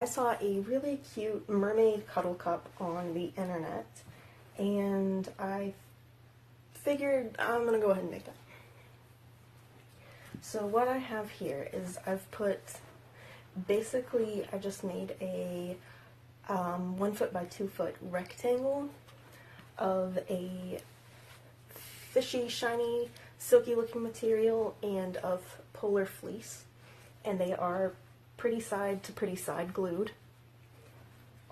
I saw a really cute mermaid cuddle cup on the internet, and I figured I'm gonna go ahead and make that. So what I have here is basically I just made a 1 foot by 2 foot rectangle of a fishy, shiny, silky looking material and of polar fleece, and they are pretty side to pretty side glued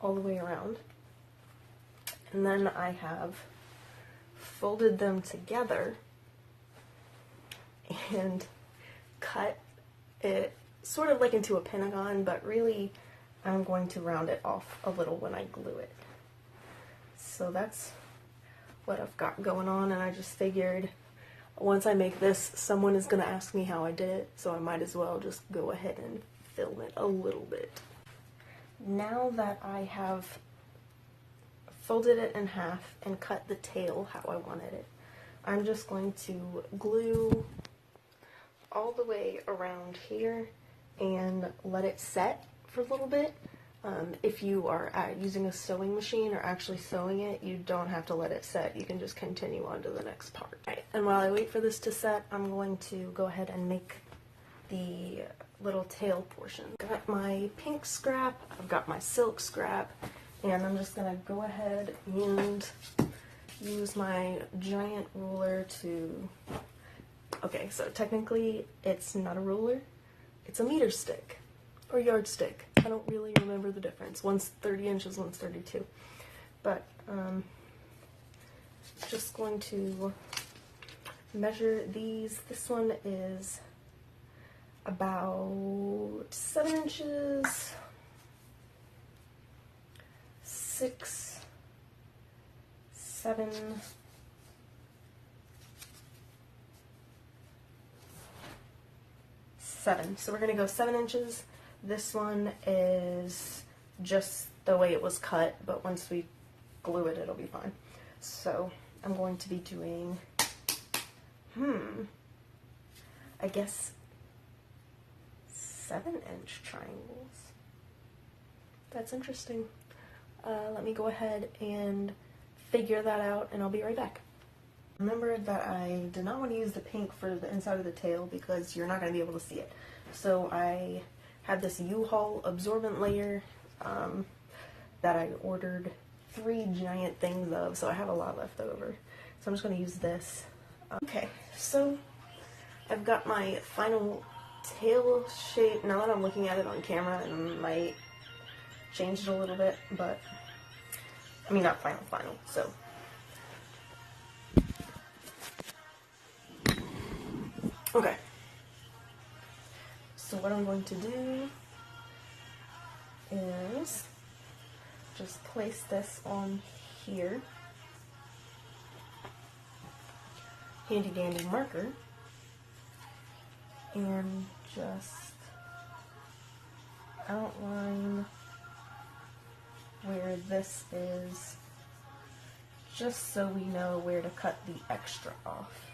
all the way around. And then I have folded them together and cut it sort of like into a pentagon, but really I'm going to round it off a little when I glue it. So that's what I've got going on, and I just figured once I make this, someone is going to ask me how I did it, so I might as well just go ahead and film it a little bit. Now that I have folded it in half and cut the tail how I wanted it, I'm just going to glue all the way around here and let it set for a little bit. If you are using a sewing machine or actually sewing it, you don't have to let it set. You can just continue on to the next part. Right. And while I wait for this to set, I'm going to go ahead and make the little tail portion. I've got my pink scrap, I've got my silk scrap, and I'm just gonna go ahead and use my giant ruler to... Okay, so technically it's not a ruler, it's a meter stick. Or yardstick. I don't really remember the difference. One's 30 inches, one's 32. But, just going to measure these. This one is about 7 inches, 6, 7, 7. So we're going to go 7 inches. This one is just the way it was cut, but once we glue it, it'll be fine. So I'm going to be doing, I guess 7-inch triangles. That's interesting. Let me go ahead and figure that out, and I'll be right back. Remember that I did not want to use the pink for the inside of the tail because you're not going to be able to see it. So I had this U-Haul absorbent layer that I ordered 3 giant things of, so I have a lot left over. So I'm just going to use this. Okay, so I've got my final tail shape. Now that I'm looking at it on camera, it might change it a little bit, but I mean, not final, so. Okay. So what I'm going to do is just place this on here. Handy dandy marker. And just outline where this is, just so we know where to cut the extra off.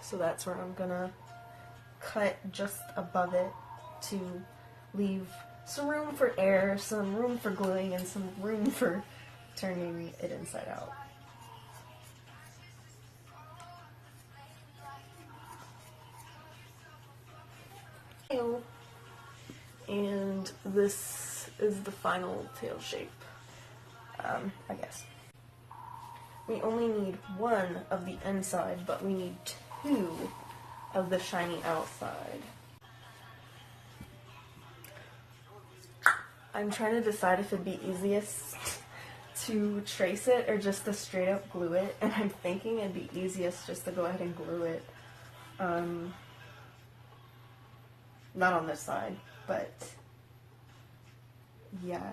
So that's where I'm gonna cut just above it to leave some room for air, some room for gluing, and some room for turning it inside out. And this is the final tail shape, I guess. We only need one of the inside, but we need 2 of the shiny outside. I'm trying to decide if it'd be easiest to trace it or just to straight up glue it, and I'm thinking it'd be easiest just to go ahead and glue it. Not on this side, but yeah,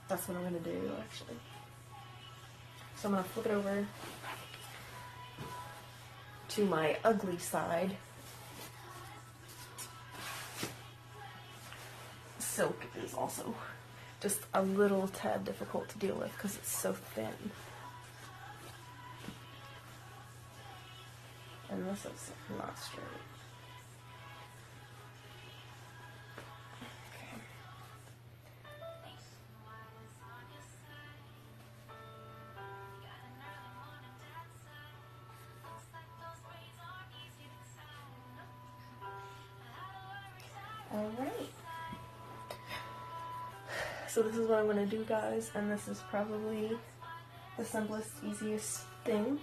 that's what I'm gonna do actually. So I'm gonna flip it over to my ugly side. Silk is also just a little tad difficult to deal with because it's so thin. this is not straight. Okay. All right. So this is what I'm going to do, guys, and this is probably the simplest, easiest thing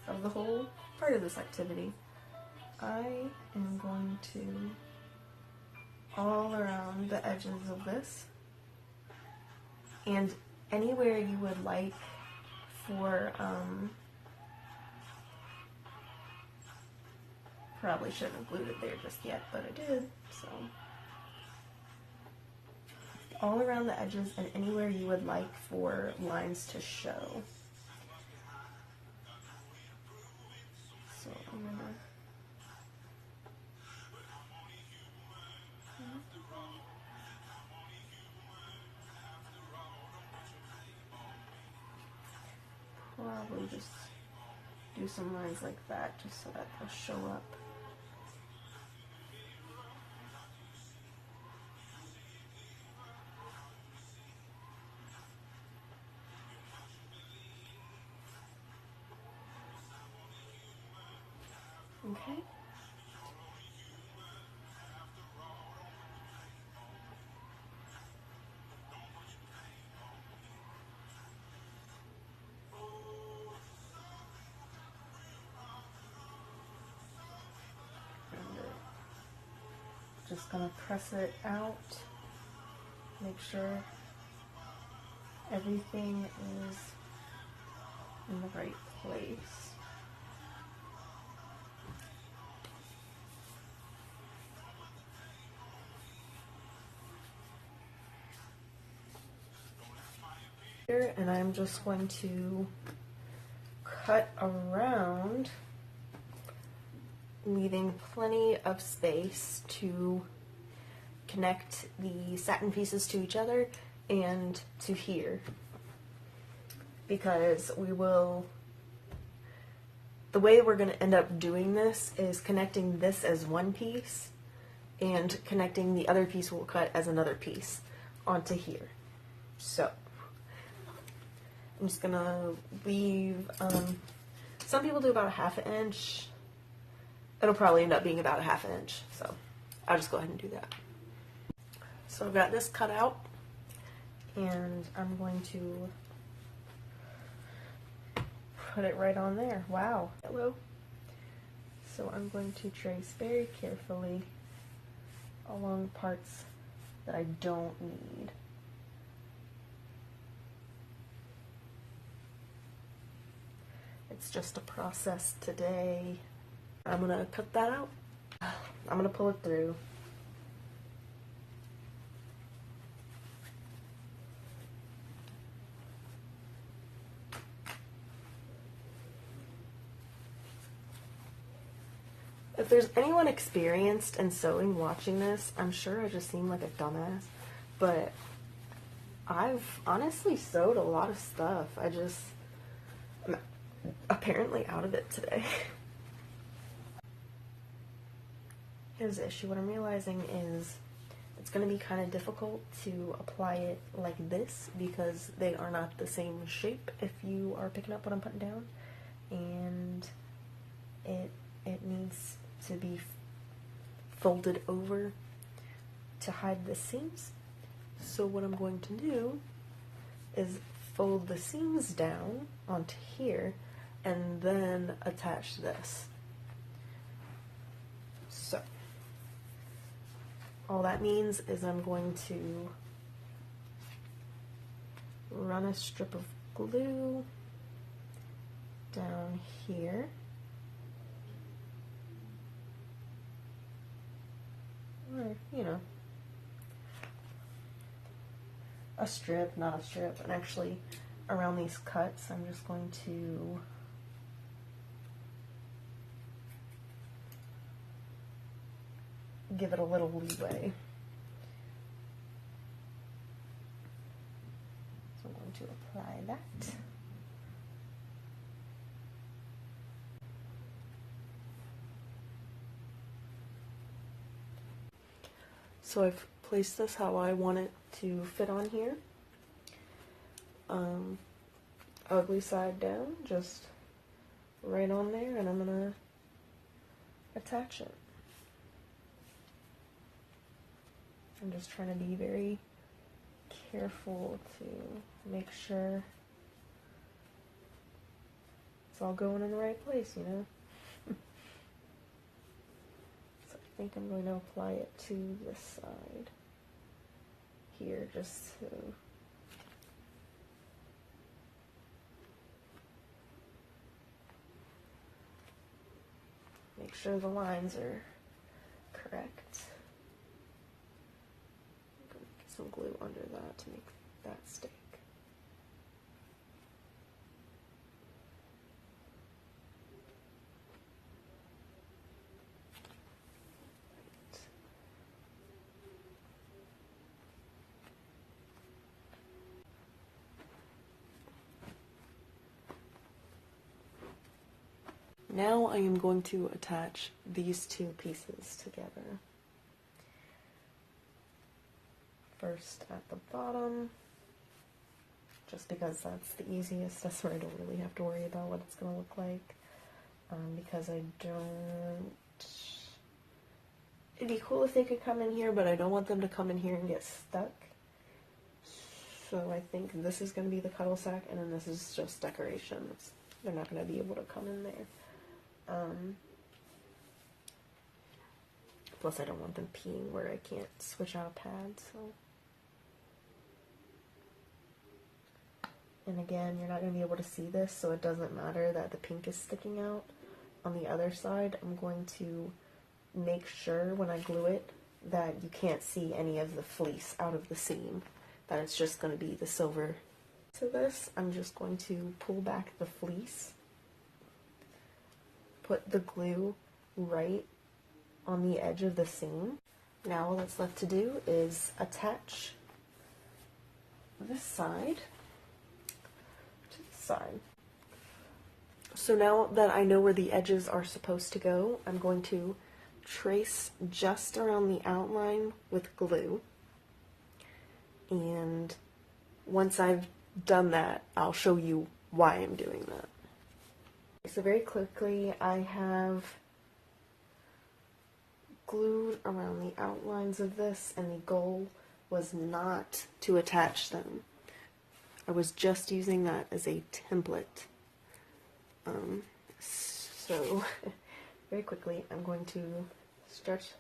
of the whole part of this activity. I am going to, all around the edges of this, and anywhere you would like for, probably shouldn't have glued it there just yet, but I did, so. All around the edges and anywhere you would like for lines to show. So I'm gonna probably just do some lines like that just so that they'll show up. Okay. Just gonna press it out, make sure everything is in the right place. And I'm just going to cut around, leaving plenty of space to connect the satin pieces to each other and to here, because we will, the way we're going to end up doing this is connecting this as one piece and connecting the other piece we'll cut as another piece onto here. So I'm just gonna leave, some people do about a ½ inch. It'll probably end up being about a ½ inch, so I'll just go ahead and do that. So I've got this cut out, and I'm going to put it right on there. Wow, hello. So I'm going to trace very carefully along parts that I don't need. It's just a process today. I'm gonna cut that out. I'm gonna pull it through. If there's anyone experienced in sewing watching this, I'm sure I just seem like a dumbass, but I've honestly sewed a lot of stuff. I'm apparently out of it today. Here's the issue. What I'm realizing is it's going to be kind of difficult to apply it like this because they are not the same shape if you are picking up what I'm putting down, and it needs to be folded over to hide the seams. So what I'm going to do is fold the seams down onto here and then attach this. So all that means is I'm going to run a strip of glue down here. Or, you know, a strip, not a strip, and actually around these cuts I'm just going to give it a little leeway. So I'm going to apply that. So I've placed this how I want it to fit on here. Ugly side down, just right on there, and I'm gonna attach it. I'm just trying to be very careful to make sure it's all going in the right place, you know? So I think I'm going to apply it to this side here, just to make sure the lines are correct. I'm going to get some glue under that to make that stick. Now I am going to attach these two pieces together. First at the bottom, just because that's the easiest. That's where I don't really have to worry about what it's going to look like. Because I don't... It'd be cool if they could come in here, but I don't want them to come in here and get stuck. So I think this is going to be the cuddle sack, and then this is just decorations. They're not going to be able to come in there. Plus I don't want them peeing where I can't switch out pads, so. And again, you're not going to be able to see this, so it doesn't matter that the pink is sticking out. On the other side, I'm going to make sure when I glue it that you can't see any of the fleece out of the seam, that it's just going to be the silver. To this, I'm just going to pull back the fleece, put the glue right on the edge of the seam. Now all that's left to do is attach this side to the side. So now that I know where the edges are supposed to go, I'm going to trace just around the outline with glue. And once I've done that, I'll show you why I'm doing that. So very quickly, I have glued around the outlines of this, and the goal was not to attach them. I was just using that as a template. So very quickly, I'm going to stretch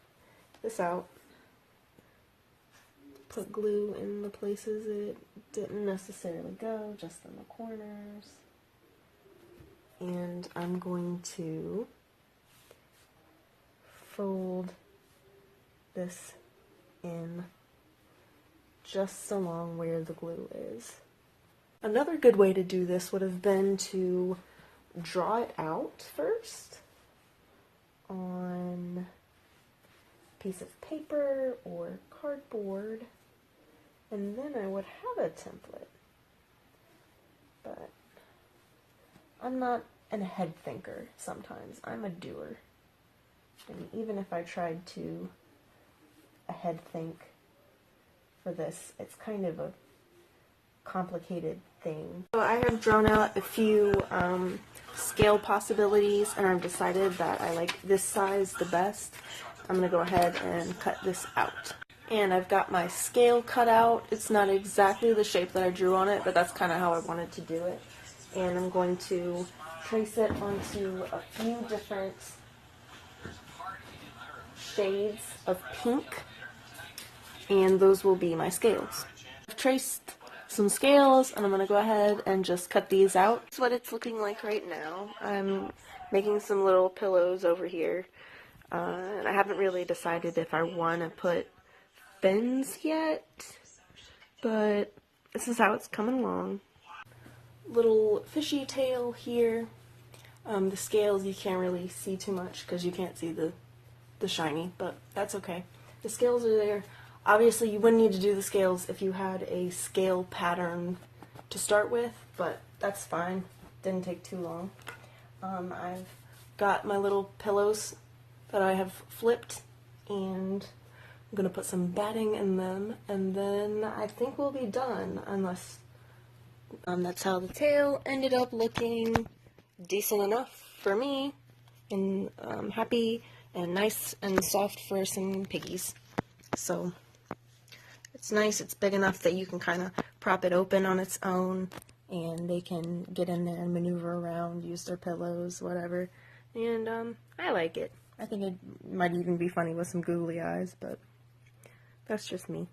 this out, put glue in the places it didn't necessarily go, just in the corners. And I'm going to fold this in just along where the glue is. Another good way to do this would have been to draw it out first on a piece of paper or cardboard, and then I would have a template. But I'm not a head thinker sometimes. I'm a doer. And even if I tried to a head think for this, it's kind of a complicated thing. So I have drawn out a few scale possibilities, and I've decided that I like this size the best. I'm going to go ahead and cut this out. And I've got my scale cut out. It's not exactly the shape that I drew on it, but that's kind of how I wanted to do it. And I'm going to trace it onto a few different shades of pink, and those will be my scales. I've traced some scales, and I'm going to go ahead and just cut these out. That's what it's looking like right now. I'm making some little pillows over here, and I haven't really decided if I want to put fins yet, but this is how it's coming along. Little fishy tail here. The scales you can't really see too much because you can't see the shiny, but that's okay. The scales are there. Obviously you wouldn't need to do the scales if you had a scale pattern to start with, but that's fine. Didn't take too long. I've got my little pillows that I have flipped and I'm gonna put some bedding in them, and then I think we'll be done, unless that's how the tail ended up looking decent enough for me, and happy and nice and soft for some piggies. So it's nice, it's big enough that you can kind of prop it open on its own, and they can get in there and maneuver around, use their pillows, whatever, and I like it. I think it might even be funny with some googly eyes, but that's just me.